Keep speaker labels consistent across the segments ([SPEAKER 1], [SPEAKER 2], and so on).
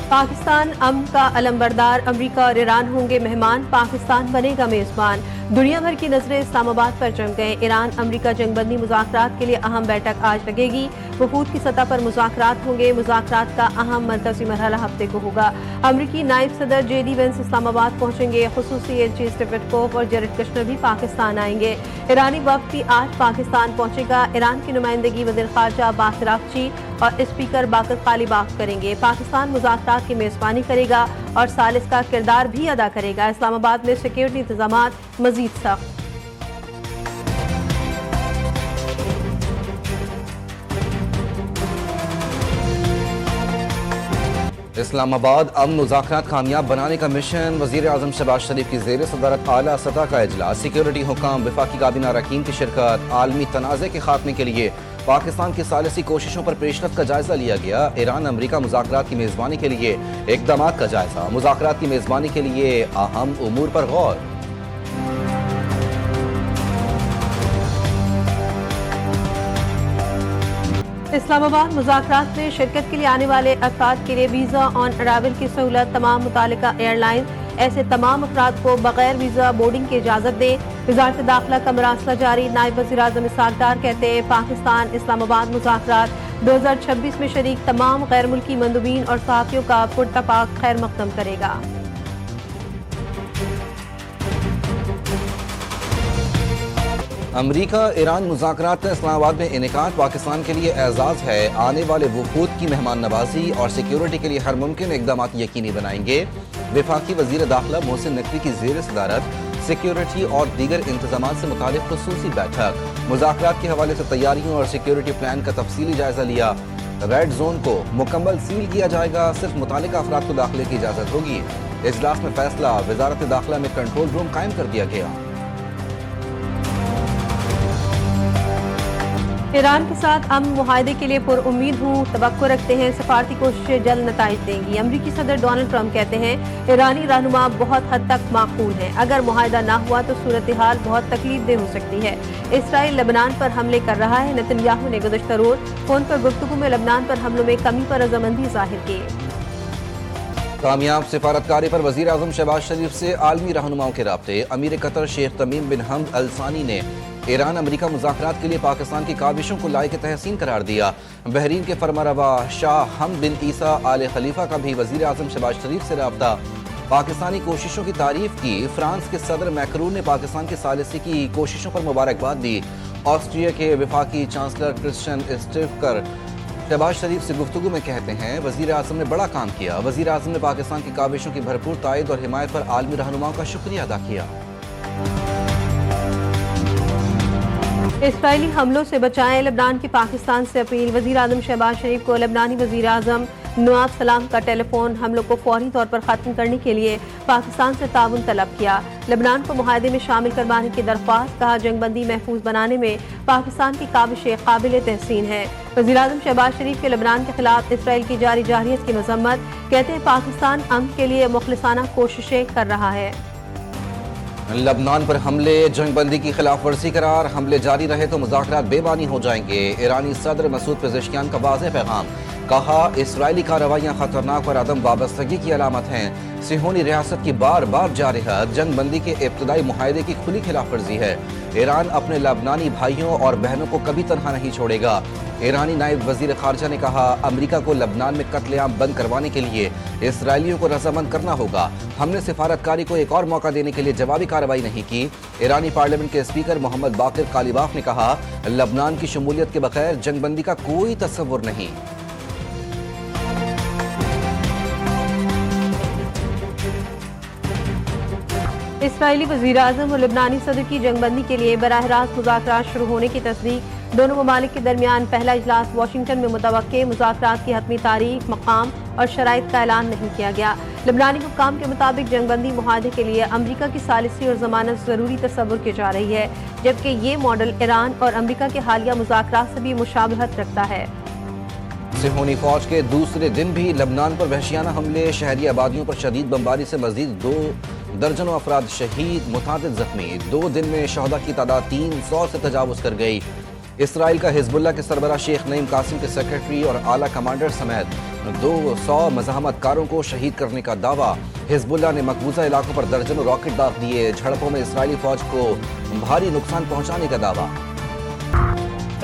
[SPEAKER 1] पाकिस्तान अमन का अलमबरदार, अमरीका और ईरान होंगे मेहमान, पाकिस्तान बनेगा मेजबान। दुनिया भर की नजरें इस्लामाबाद पर जम गए। ईरान अमरीका जंगबंदी मुज़ाकरात के लिए अहम बैठक आज लगेगी। वफूद की सतह पर मुज़ाकरात होंगे। मुज़ाकरात का अहम मरकज़ी मरहला हफ्ते को होगा। अमरीकी नायब सदर JD वेंस इस्लामाबाद पहुंचेंगे। खुसूसी एजेंसी स्टीफन विटकोफ और जेरेड कुशनर भी पाकिस्तान आएंगे। ईरानी वफ़द भी आज पाकिस्तान पहुंचेगा। ईरान की नुमाइंदगी वज़ीर ख़ारजा अब्बास अराग़ची और स्पीकर बाकर कालिबाफ करेंगे। पाकिस्तान मुज़ाकरात की मेज़बानी करेगा और सालिस का किरदार भी अदा करेगा। इस्लामाबाद में सिक्योरिटी इंतजामात मज़ीद सख्त।
[SPEAKER 2] इस्लामाबाद अमन मुज़ाकरात कामयाब बनाने का मिशन। वज़ीर आज़म शहबाज शरीफ की ज़ेर सदारत आला सतह का इजलास। सिक्योरिटी हुकाम, वफाकी काबीना अरकान की शिरकत। आलमी तनाज़े के खात्मे के लिए पाकिस्तान की सालिसी कोशिशों पर पेशरफ्त का जायजा लिया गया। ईरान अमरीका मुज़ाकरात की मेज़बानी के लिए इक़दामात का जायजा। मुज़ाकरात की मेज़बानी के लिए अहम उमूर पर गौर।
[SPEAKER 1] इस्लामाबाद मुज़ाकरात में शिरकत के लिए आने वाले अफराद के लिए वीज़ा ऑन अराइवल की सहूलत। तमाम मुतालिका एयरलाइन ऐसे तमाम अफराद को बगैर वीज़ा बोर्डिंग की इजाज़त दें। वज़ारत दाखिला का मरासला जारी। नायब वज़ीर आज़म इसहाक़ डार कहते हैं पाकिस्तान इस्लामाबाद मुज़ाकरात 2026 में शरीक तमाम गैर मुल्की मंदूबीन और सहाफ़ियों का पुरतपाक खैर मक़दम करेगा।
[SPEAKER 2] अमरीका ईरान मुज़ाकरात का इस्लामाबाद में इनेकाद पाकिस्तान के लिए एजाज़ है। आने वाले वफूद की मेहमान नवाजी और सिक्योरिटी के लिए हर मुमकिन इक़दामात यकीनी बनाएंगे। वफाकी वज़ीर दाखिला मोहसिन नकवी की ज़ेर सदारत सिक्योरिटी और दीगर इंतज़ामात से मुतालिक ख़ुसूसी बैठक। मुज़ाकरात के हवाले से तैयारियों और सिक्योरिटी प्लान का तफसीली जायजा लिया। रेड जोन को मुकम्मल सील किया जाएगा। सिर्फ मुतालिका अफराद को दाखिले की इजाज़त होगी। इजलास में फैसला। वज़ारत दाखिला में कंट्रोल रूम कायम कर दिया गया।
[SPEAKER 1] ईरान के साथ अमन मुआहदे के लिए पुरउम्मीद हूँ, तवक्को रखते हैं सफारती कोशिशें जल्द नताइज देंगी। अमरीकी सदर डोनाल्ड ट्रंप कहते हैं ईरानी रहनुमा बहुत हद तक माकूल हैं। अगर मुआहदा ना हुआ तो सूरत हाल बहुत तकलीफदेह हो सकती है। इसराइल लेबनान पर हमले कर रहा है। नेतन्याहू ने गुज़श्ता रोज फोन पर गुफ्तगू में लेबनान पर हमलों में कमी पर रजामंदी जाहिर की।
[SPEAKER 2] कामयाब सिफारतकारी पर वज़ीर आज़म शहबाज शरीफ से आलमी रहनुमाओं के राब्ते। अमीर कतर शेख तमीम बिन हमद अल सानी ने ईरान अमरीका मुज़ाकरात के लिए पाकिस्तान की काविशों को लायक तहसीन करार दिया। बहरीन के फरमारवा शाह हमद बिन ईसा आल खलीफा का भी वज़ीर आज़म शहबाज शरीफ से राब्ता। पाकिस्तानी कोशिशों की तारीफ की। फ्रांस के सदर मैक्रून ने पाकिस्तान की सालिसी की कोशिशों पर मुबारकबाद दी। ऑस्ट्रिया के वफाकी चांसलर क्रिश्चियन स्टीफकर शहबाज शरीफ से गुफ्तगू में कहते हैं वज़ीर आज़म ने बड़ा काम किया। वज़ीर आज़म ने पाकिस्तान की काविशों की भरपूर तायद और हिमायत पर आलमी रहनुमाओं का शुक्रिया अदा किया।
[SPEAKER 1] इसराइली हमलों से बचाएं, लेबनान की पाकिस्तान से अपील। वज़ीर आज़म शहबाज शरीफ को लेबनानी वज़ीर आज़म नवाब सलाम का टेलीफोन। हमलों को फौरी तौर पर ख़त्म करने के लिए पाकिस्तान से ताउन तलब किया। लेबनान को मुआहदे में शामिल करवाने की दरख्वास्त। कहा जंगबंदी महफूज बनाने में पाकिस्तान की काविशें काबिल तहसीन है। वज़ीर आज़म शहबाज शरीफ के लेबनान के खिलाफ इसराइल की जारी जारहियत की मजम्मत। कहते हैं पाकिस्तान अमन के लिए मुखलिसाना कोशिशें कर रहा है।
[SPEAKER 2] लबनान पर हमले जंगबंदी की खिलाफ वर्जी करार। हमले जारी रहे तो मुज़ाकरात बेबानी हो जाएंगे। ईरानी सदर मसूद पेज़ेश्कियान का वाज़ेह पैगाम। कहा इसराइली कार्रवाइयाँ खतरनाक और अदम वाबस्तगी की अलामत हैं। सिहोनी रियासत की बार बार जारहत जंगबंदी के इब्तदाई मुआहदे की खुली खिलाफ वर्जी है। ईरान अपने लबनानी भाइयों और बहनों को कभी तनहा नहीं छोड़ेगा। ईरानी नायब वज़ीर ख़ारजा ने कहा अमरीका को लबनान में कत्लेआम बंद करवाने के लिए इसराइलियों को रजामंद करना होगा। हमने सिफारतकारी को एक और मौका देने के लिए जवाबी कार्रवाई नहीं की। ईरानी पार्लियामेंट के स्पीकर मोहम्मद बाकिर कालिबाफ ने कहा लबनान की शमूलियत के बगैर जंगबंदी का कोई तस्वुर नहीं।
[SPEAKER 1] इसराइली वज़ीर आज़म और लेबनानी सदर की जंगबंदी के लिए बराह रास्त मुज़ाकरात शुरू होने की तस्दीक। दोनों ममालिक के दरमियान पहला इजलास वाशिंगटन में मुतवक्के। मुज़ाकरात की हतमी तारीख, मकाम और शराइत का ऐलान नहीं किया गया। लेबनानी हुक्काम के मुताबिक जंगबंदी मुआहदे के लिए अमरीका की सालिसी और ज़मानत ज़रूरी तस्वुर की जा रही है, जबकि ये मॉडल ईरान और अमरीका के हालिया मुज़ाकरात से भी मुशाबहत रखता है।
[SPEAKER 2] सिहोनी फौज के दूसरे दिन भी लबनान पर वहशियाना हमले। शहरी आबादियों पर शदीद बमबारी से मजीद 2 दर्जनों अफराद शहीद, मुतादिद जख्मी। 2 दिन में शहदा की तादाद 300 से तजावुज़ कर गई। इसराइल का हिजबुल्लाह के सरबराह शेख नईम कासिम के सेक्रेटरी और आला कमांडर समेत 200 मज़ाहमत कारों को शहीद करने का दावा। हिजबुल्लाह ने मकबूजा इलाकों पर दर्जनों रॉकेट दाग दिए। झड़पों में इसराइली फौज को भारी नुकसान पहुंचाने का दावा।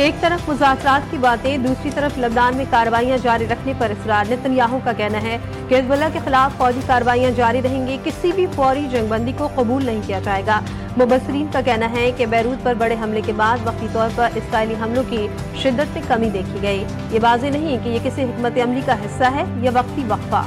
[SPEAKER 1] एक तरफ मुज़ाकरात की बातें, दूसरी तरफ लबनान में कार्रवाइयां जारी रखने पर इसरार। नेतन्याहू का कहना है कि हिजबुल्लाह के खिलाफ फौजी कार्रवाइयां जारी रहेंगी, किसी भी फौरी जंगबंदी को कबूल नहीं किया जाएगा। मुबस्सिरीन का कहना है कि बैरूत पर बड़े हमले के बाद वक्ती तौर पर इसराइली हमलों की शिद्दत में कमी देखी गई। ये वाज़ेह नहीं कि ये किसी हिकमत अमली का हिस्सा है या वक्ती वक्फा।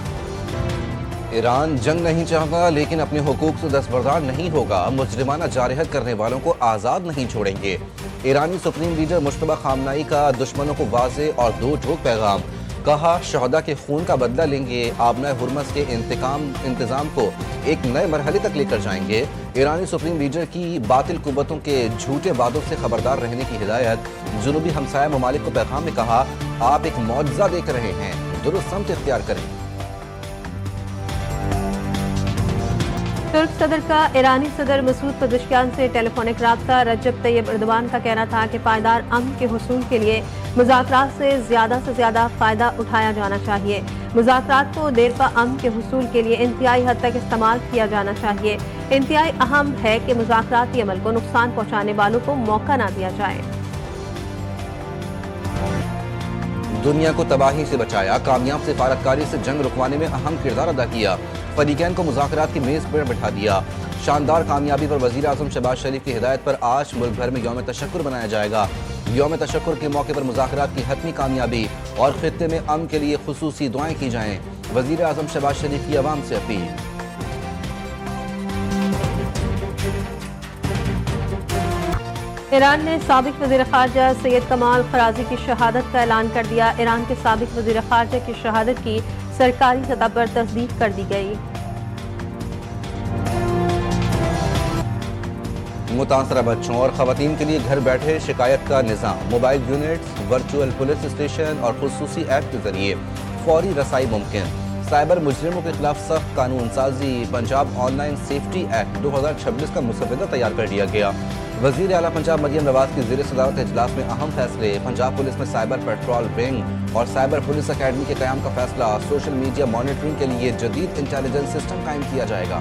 [SPEAKER 2] ईरान जंग नहीं चाहता लेकिन अपने हुकूक से दस्तबरदार नहीं होगा। मुजरिमाना जारहत करने वालों को आज़ाद नहीं छोड़ेंगे। ईरानी सुप्रीम लीडर मुश्तबा खामनाई का दुश्मनों को वाज़ेह और दो टोक पैगाम। कहा, शहदा के खून का बदला लेंगे, आबनाए हुर्मस के इंतजाम को एक नए मरहले तक लेकर जाएंगे। ईरानी सुप्रीम लीडर की बातिल कुव्वतों के झूठे वादों से खबरदार रहने की हिदायत। जुनूबी हमसाया ममालिक को पैगाम में कहा, आप एक मौजज़ा देख रहे हैं, दुरुस्त समत इख्तियार करें।
[SPEAKER 1] तुर्क सदर का ईरानी सदर मसूद पेज़ेश्कियान से टेलीफोनिक राब्ता। रजब तैयब एर्दोगान का कहना था कि पायदार अमन के हुसूल के लिए मुज़ाकरात से ज़्यादा फ़ायदा उठाया जाना चाहिए। मुज़ाकरात को देरपा अमन के हुसूल के लिए इंतहाई हद तक इस्तेमाल किया जाना चाहिए। इंतहाई अहम है कि मुज़ाकराती अमल को नुकसान पहुँचाने वालों को मौका न दिया जाए।
[SPEAKER 2] दुनिया को तबाही से बचाया, कामयाब सिफारतकारी से जंग रुकवाने में अहम किरदार अदा किया। फरीकैन को मुज़ाकरात की मेज़ पर बैठा दिया। शानदार कामयाबी पर वज़ीर आज़म शहबाज शरीफ की हिदायत पर आज मुल्क भर में यौम तशक्कुर मनाया जाएगा। यौम तशक्कुर के मौके पर मुज़ाकरात की हतमी कामयाबी और खित्ते में अमन के लिए खुसूसी दुआएं की जाएं। वज़ीर आज़म शहबाज शरीफ की आवाम से अपील।
[SPEAKER 1] ईरान ने साबिक वज़ीर ख़ारजा सैयद कमाल खराजी की शहादत का ऐलान कर दिया। ईरान के साबिक वज़ीर ख़ारजा की शहादत की सरकारी सतह पर तस्दीक कर दी गई।
[SPEAKER 2] मुतासरा बच्चों और ख़वातीन के लिए घर बैठे शिकायत का निज़ाम। Mobile units, virtual police station और खुसूसी ऐप के जरिए फौरी रसाई मुमकिन। साइबर मुजरिमों के खिलाफ सख्त कानून साजी। पंजाब ऑनलाइन सेफ्टी एक्ट 2026 का मुसवदा तैयार कर दिया गया। वज़ीर आला पंजाब मरियम नवाज की ज़ेर सदारत इजलास में अहम फैसले। पंजाब पुलिस में साइबर पेट्रोल विंग और साइबर पुलिस अकेडमी के क़याम का फैसला। सोशल मीडिया मॉनिटरिंग के लिए जदीद इंटेलिजेंस सिस्टम कायम किया जाएगा।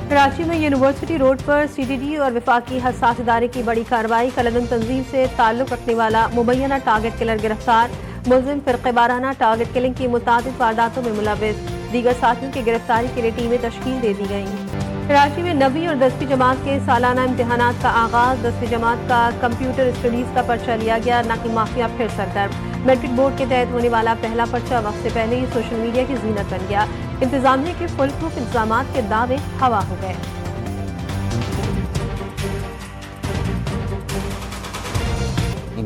[SPEAKER 1] कराची में यूनिवर्सिटी रोड पर CDD और वफाकी हसास इदारे की बड़ी कार्रवाई। कलंदन तंजीम से ताल्लुक रखने वाला मुबैना टारगेट किलर गिरफ्तार। मुलजिम फिरक़े वाराना टारगेट किलिंग की मुतादिद वारदातों में मुलव्विस। दीगर साथियों की गिरफ्तारी के लिए टीमें तश्कील दे दी गईं। कराची में 9वीं और 10वीं जमात के सालाना इम्तिहानात का आगाज। 10वीं जमात का कंप्यूटर स्टडीज का पर्चा लिया गया। नाकी माफिया फिर सरगर्म। मैट्रिक बोर्ड के तहत होने वाला पहला पर्चा वक्त से पहले ही सोशल मीडिया की जीनत बन गया। इंतजामिया के फुल प्रूफ इंतजामात के दावे हवा हो गए।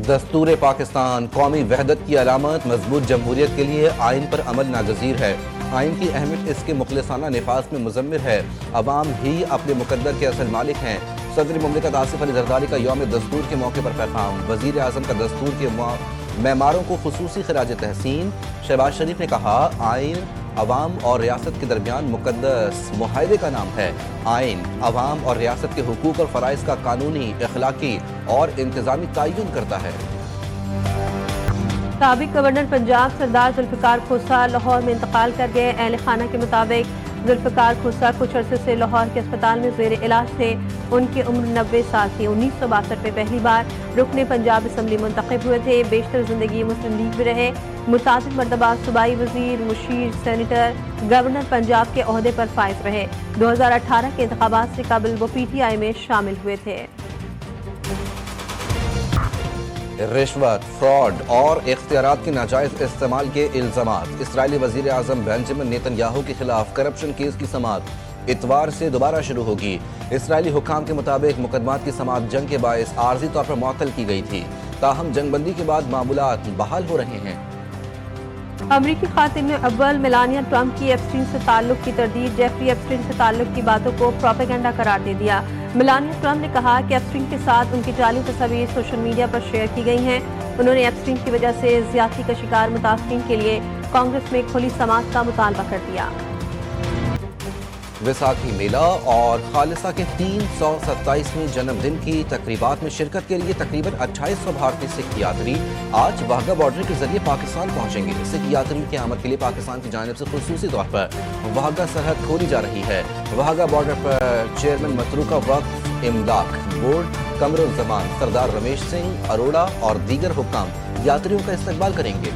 [SPEAKER 2] दस्तूर पाकिस्तान कौमी वहदत की अलामत। मजबूत जमहूरियत के लिए आइन पर अमल नागज़ीर है। आइन की अहमियत इसके मुखलिसाना निफाज में मुज़म्मिर है। अवाम ही अपने मुकद्दर के असल मालिक हैं। सदर मुमलिकत आसिफ अली ज़रदारी का यौम दस्तूर के मौके पर पैगाम। वज़ीर आज़म का दस्तूर के मेमारों को खुसूसी खिराज तहसीन। शहबाज शरीफ ने कहा, आइन अवाम और रियासत के दरमियान मुकद्दस मुआहदे का नाम है। आइन अवाम और रियासत के हुकूक और फ़राइज़ का कानूनी, अखलाकी और इंतज़ामी तयन करता है।
[SPEAKER 1] साबिक गवर्नर पंजाब सरदार जुल्फ़िकार खोसा लाहौर में इंतकाल कर गए। अहल खाना के मुताबिक जुल्फ़िकार खोसा कुछ अरसे से लाहौर के अस्पताल में ज़ेर इलाज थे। उनकी उम्र 90 साल थी। 1962 में पहली बार रुकने पंजाब असम्बली मुंतखब हुए थे। बेशतर ज़िंदगी मुस्लिम लीग में रहे। मुतादिद मरतबा सूबाई वज़ीर, मुशीर, सेनेटर, गवर्नर पंजाब के ओहदे पर फाइज रहे। 2018 के इंतखाबात से कबल वो PTI में शामिल हुए थे।
[SPEAKER 2] रिश्वत, फ्रॉड और इख्तियारात के नाजायज इस्तेमाल के इल्ज़ामात। इसराइली वज़ीर आज़म बेंजामिन नेतन्याहू के खिलाफ करप्शन केस की समाअत इतवार से दोबारा शुरू होगी। इसराइली हुक्काम के मुताबिक मुकदमात की समाअत जंग के बायस आर्जी तौर पर मुअत्तल की गई थी। ताहम जंगबंदी के बाद मामूलात बहाल हो रहे हैं।
[SPEAKER 1] अमरीकी खातिन अव्वल मेलानिया ट्रंप की एप्स्टीन से ताल्लुक की तरदीद। जेफरी एप्स्टीन से ताल्लुक की बातों को प्रोपेगेंडा करार दे दिया। मेलानिया ट्रंप ने कहा कि एप्स्टीन के साथ उनकी जाली तस्वीर सोशल मीडिया पर शेयर की गई हैं। उन्होंने एप्स्टीन की वजह से ज्यादती का शिकार मुतासरीन के लिए कांग्रेस में खुली समाअत का मुतालबा कर दिया।
[SPEAKER 2] वैसाखी मेला और खालिसा के 327वें जन्मदिन की तकरीबात में शिरकत के लिए तकरीबन 2800 भारतीय सिख यात्री आज वाघा बॉर्डर के जरिए पाकिस्तान पहुंचेंगे। सिख यात्रियों की आमद के लिए पाकिस्तान की जानिब से खुसूसी तौर पर वाघा सरहद खोली जा रही है। वाघा बॉर्डर पर चेयरमैन मतरूका वक्फ इमलाक बोर्ड कमरुल जमान सरदार रमेश सिंह अरोड़ा और दीगर हुक्काम यात्रियों का इस्तकबाल करेंगे।